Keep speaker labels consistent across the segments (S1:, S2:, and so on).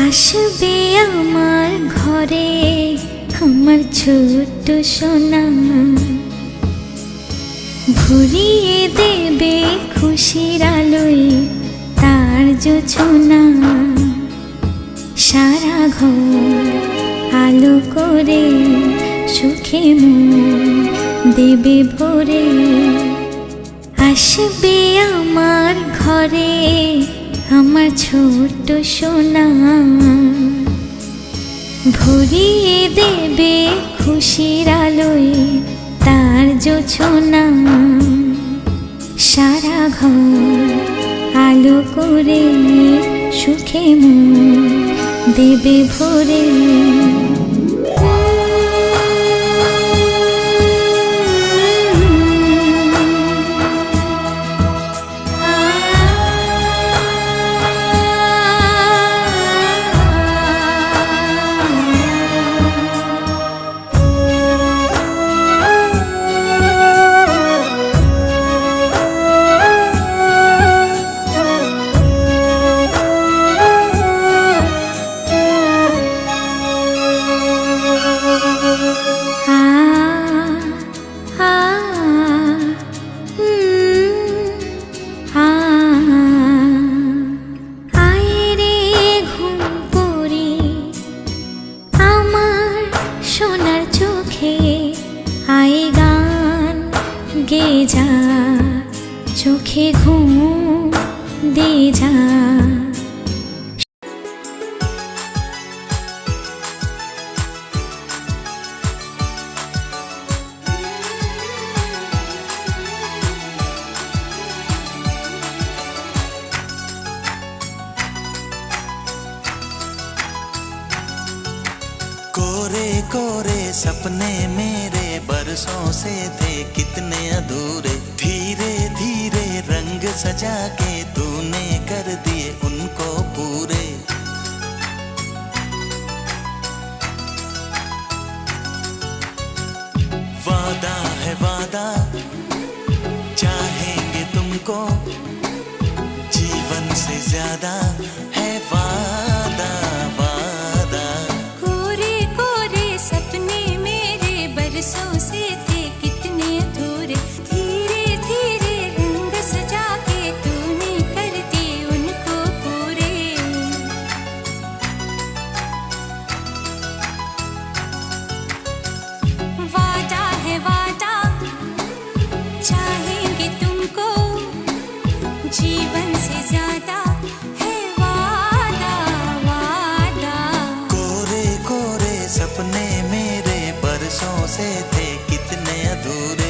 S1: আসবে আমার ঘরে আমার ছোট্ট সোনা, ভরিয়ে দেবে খুশির আলোয় তার জোছনা। সারা ঘর আলো করে সুখে মন দেবে ভরে। আসবে আমার ঘরে আমার ছোট্ট সোনা, ভরিয়ে দেবে খুশির আলোয় তার জোছনা। সারা ঘর আলো করে সুখে মন দেবে ভরে। গে যা চোখে ঘুম দে যা।
S2: कोरे कोरे सपने मेरे बरसों से थे कितने अधूरे, धीरे धीरे रंग सजा के तूने कर दिए उनको पूरे। वादा है वादा चाहेंगे तुमको, जीवन से ज्यादा है वादा वादा।
S1: बरसों से थे कितने अधूरे, धीरे धीरे रंग सजा के तूने कर दिए उनको पूरे। वादा है वादा चाहेंगे तुमको, जीवन से ज्यादा है वादा वादा।
S2: कोरे कोरे सपने मेरे बरसों से थे कितने अधूरे।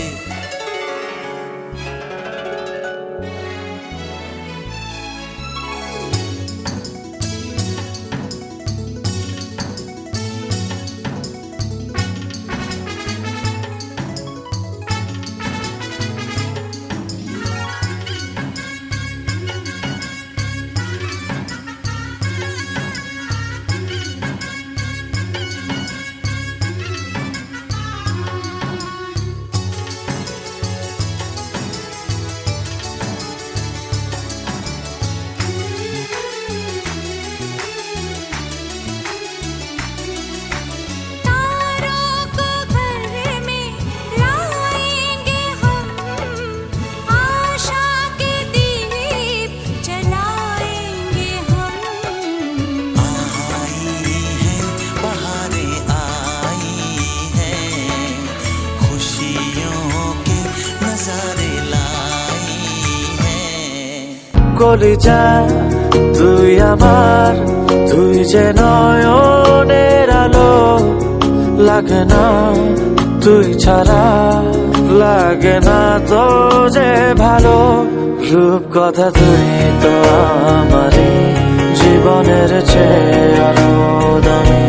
S3: কলিজা তুই আমার, তুই যে নয়নের আলো, লাগে না তুই ছাড়া, লাগে না তো যে ভালো। রূপ কথা তুই তো আমারই জীবনের চেয়ে আরো দামি,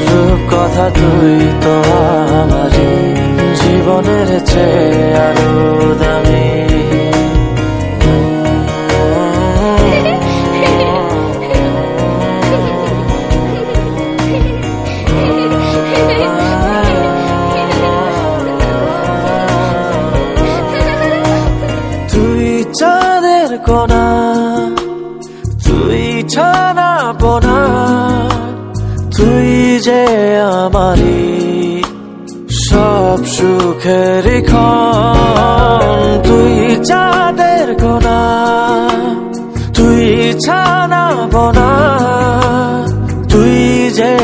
S3: রূপ কথা তুই তো আমারই জীবনের চেয়ে আরো দামি। চাঁদের কোনা যে আমারই সব সুখের ক্ষণ, তুই চাঁদের কোনা, তুই ছানা বোনা, তুই যে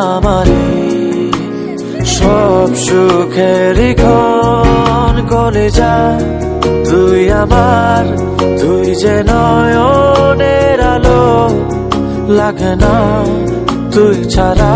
S3: আমারই সব সুখের ক্ষণ। কলিজা তুই আমার, তুই যে নয়নের আলো, লাগে না তুই ছাড়া।